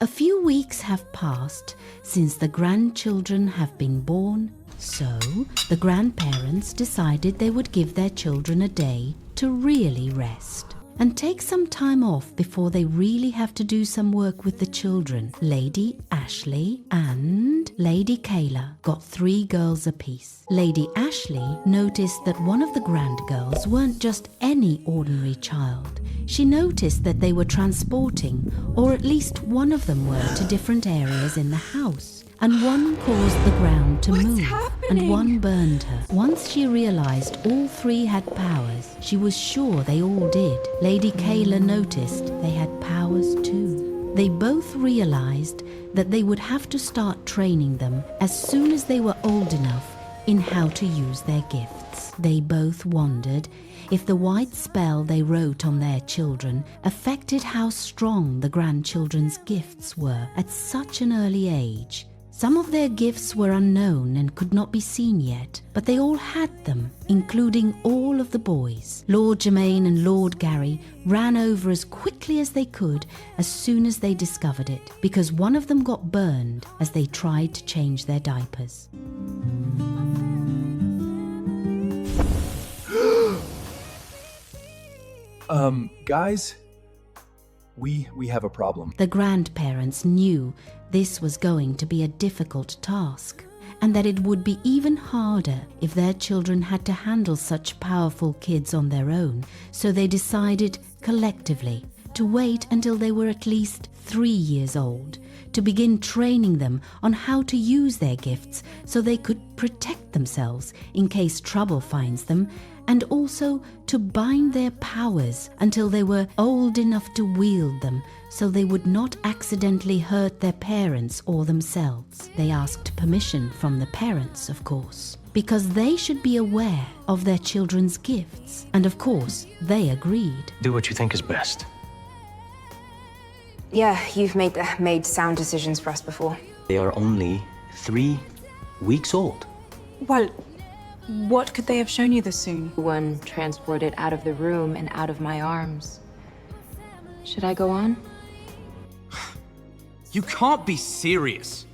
A few weeks have passed since the grandchildren have been born, so the grandparents decided they would give their children a day to really rest and take some time off before they really have to do some work with the children. Lady Ashley and Lady Kayla got 3 girls apiece. Lady Ashley noticed that one of the grandgirls weren't just any ordinary child. She noticed that they were transporting, or at least one of them were, to different areas in the house. And one caused the ground to move, and one burned her. Once she realized all 3 had powers, she was sure they all did. Lady Kayla noticed they had powers too. They both realized that they would have to start training them as soon as they were old enough in how to use their gifts. They both wondered if the white spell they wrote on their children affected how strong the grandchildren's gifts were at such an early age. Some of their gifts were unknown and could not be seen yet, but they all had them, including all of the boys. Lord Germaine and Lord Gary ran over as quickly as they could as soon as they discovered it, because one of them got burned as they tried to change their diapers. Guys, we have a problem. The grandparents knew this was going to be a difficult task, and that it would be even harder if their children had to handle such powerful kids on their own, so they decided collectively to wait until they were at least 3 years old to begin training them on how to use their gifts so they could protect themselves in case trouble finds them, and also to bind their powers until they were old enough to wield them so they would not accidentally hurt their parents or themselves. They asked permission from the parents, of course, because they should be aware of their children's gifts, and of course they agreed. Do what you think is best. Yeah, you've made sound decisions for us before. They are only 3 weeks old. Well, what could they have shown you this soon? One transported out of the room and out of my arms. Should I go on? You can't be serious.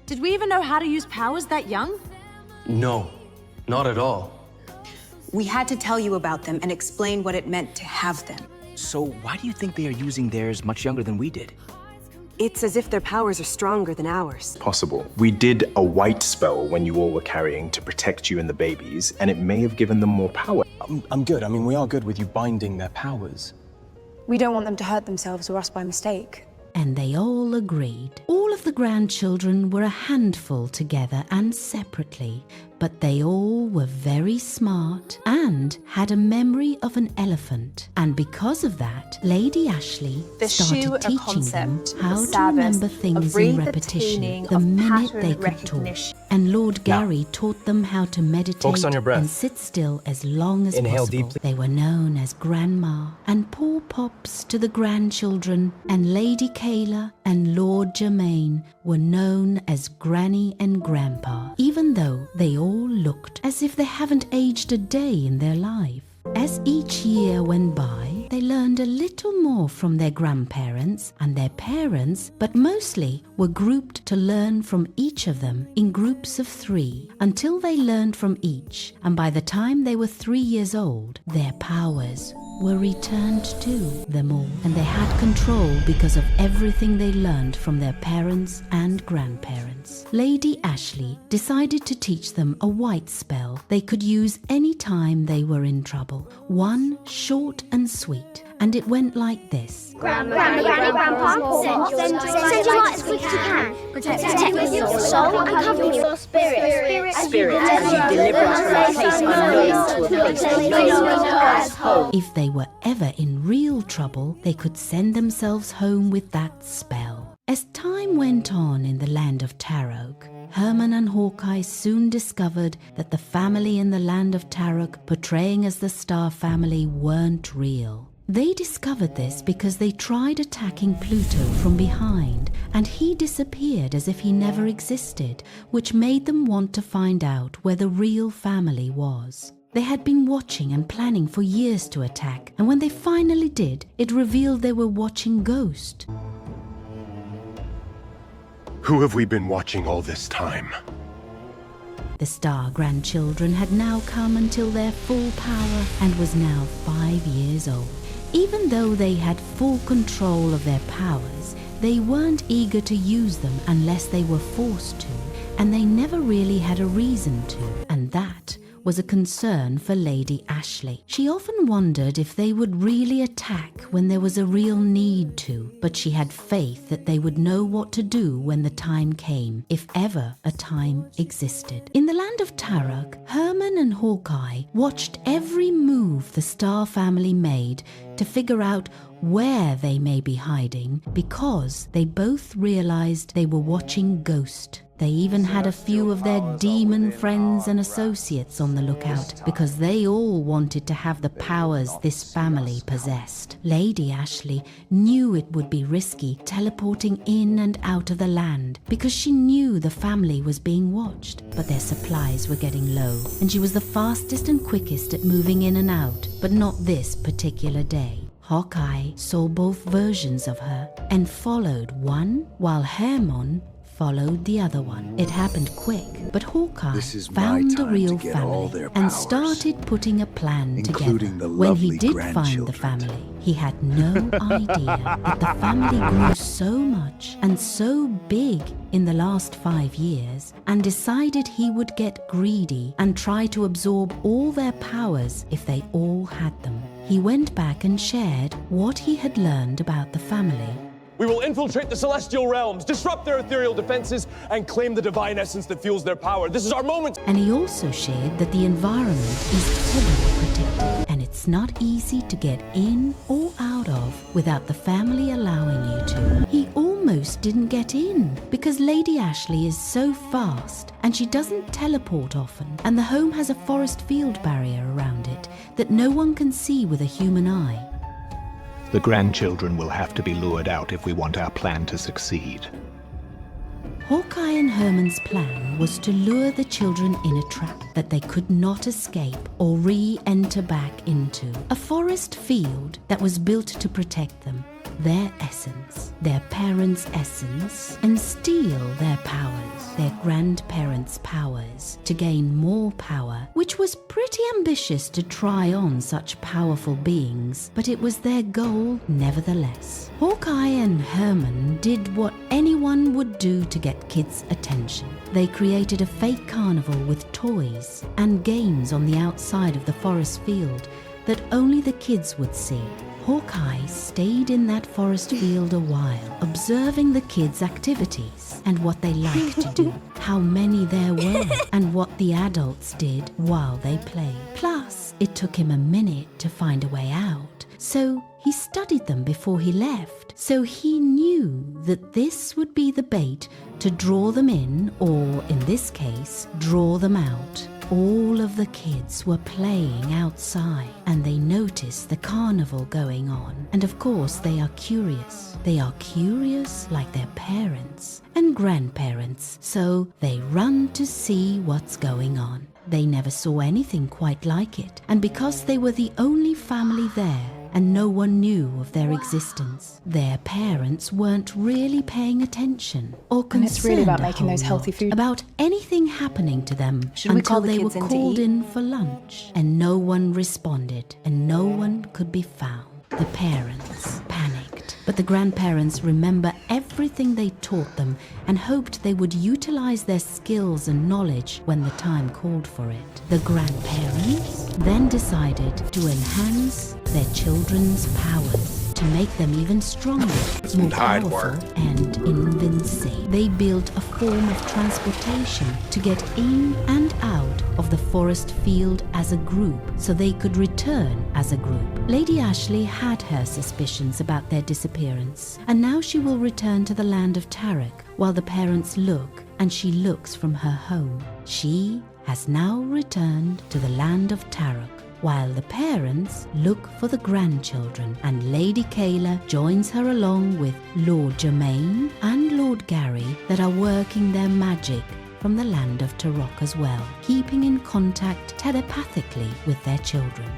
Did we even know how to use powers that young? No, not at all. We had to tell you about them and explain what it meant to have them. So why do you think they are using theirs much younger than we did? It's as if their powers are stronger than ours. Possible. We did a white spell when you all were carrying to protect you and the babies, and it may have given them more power. I'm good. I mean, we are good with you binding their powers. We don't want them to hurt themselves or us by mistake. And they all agreed. All of the grandchildren were a handful together and separately, but they all were very smart and had a memory of an elephant. And because of that, Lady Ashley started teaching them how to remember things in repetition the minute they could talk. And Lord Gary taught them how to meditate on your breath. and sit still as long as Inhale possible. deeply. They were known as Grandma and Paw Pops to the grandchildren, and Lady Kayla and Lord Germaine were known as Granny and Grandpa, even though they all looked as if they haven't aged a day in their life. As each year went by, they learned a little more from their grandparents and their parents, but mostly were grouped to learn from each of them in groups of 3 until they learned from each, and by the time they were 3 years old, their powers were returned to them all, and they had control because of everything they learned from their parents and grandparents. Lady Ashley decided to teach them a white spell they could use any time they were in trouble. One short and sweet, and it went like this. Grandma, Grandpa, send your light as quick as you can. Protect with your soul and cover with your spirit. Spirit, as you deliver us from a place unknown to a place we know as home. If they were ever in real trouble, they could send themselves home with that spell. As time went on in the Land of Taroc, Herman and Hawkeye soon discovered that the family in the Land of Taroc, portraying as the Star family, weren't real. They discovered this because they tried attacking Pluto from behind, and he disappeared as if he never existed, which made them want to find out where the real family was. They had been watching and planning for years to attack, and when they finally did, it revealed they were watching Ghost. Who have we been watching all this time? The Star grandchildren had now come until their full power and was now 5 years old. Even though they had full control of their powers, they weren't eager to use them unless they were forced to, and they never really had a reason to, and that was a concern for Lady Ashley. She often wondered if they would really attack when there was a real need to, but she had faith that they would know what to do when the time came, if ever a time existed. In the Land of Taroc, Herman and Hawkeye watched every move the Star family made to figure out where they may be hiding, because they both realized they were watching Ghost. They even had a few of their demon friends and associates on the lookout, because they all wanted to have the powers this family possessed. Lady Ashley knew it would be risky teleporting in and out of the land, because she knew the family was being watched, but their supplies were getting low, and she was the fastest and quickest at moving in and out, but not this particular day. Hawkeye saw both versions of her and followed one, while Herman followed the other one. It happened quick, but Hawkeye found the real family and started putting a plan together. When he did find the family, he had no idea that the family grew so much and so big in the last 5 years, and decided he would get greedy and try to absorb all their powers if they all had them. He went back and shared what he had learned about the family. We will infiltrate the celestial realms, disrupt their ethereal defenses, and claim the divine essence that fuels their power. This is our moment! And he also shared that the environment is heavily protected, and it's not easy to get in or out of without the family allowing you to. He almost didn't get in, because Lady Ashley is so fast, and she doesn't teleport often, and the home has a forest field barrier around it that no one can see with a human eye. The grandchildren will have to be lured out if we want our plan to succeed. Hawkeye and Herman's plan was to lure the children in a trap that they could not escape or re-enter back into. A forest field that was built to protect them, their essence, their parents' essence, and steal their powers, their grandparents' powers, to gain more power, which was pretty ambitious to try on such powerful beings, but it was their goal nevertheless. Hawkeye and Herman did what anyone would do to get kids' attention. They created a fake carnival with toys and games on the outside of the forest field that only the kids would see. Hawkeye stayed in that forest field a while, observing the kids' activities and what they liked to do, how many there were, and what the adults did while they played. Plus, it took him a minute to find a way out, so he studied them before he left. So he knew that this would be the bait to draw them in, or in this case, draw them out. All of the kids were playing outside, and they noticed the carnival going on. And of course, they are curious. They are curious like their parents and grandparents, so they run to see what's going on. They never saw anything quite like it, and because they were the only family there, and no one knew of their existence, their parents weren't really paying attention or concerned. And it's really about making those healthy food. About anything happening to them Until they were called in for lunch, and no one responded, and no one could be found. The parents panicked, but the grandparents remember everything they taught them and hoped they would utilize their skills and knowledge when the time called for it. The grandparents then decided to enhance their children's powers to make them even stronger, more powerful, and invincible. They built a form of transportation to get in and out of the forest field as a group, so they could return as a group. Lady Ashley had her suspicions about their disappearance, and now she will return to the Land of Taroc while the parents look, and she looks from her home. She has now returned to the Land of Taroc, while the parents look for the grandchildren, and Lady Kayla joins her along with Lord Germaine and Lord Gary that are working their magic from the Land of Taroc as well, keeping in contact telepathically with their children.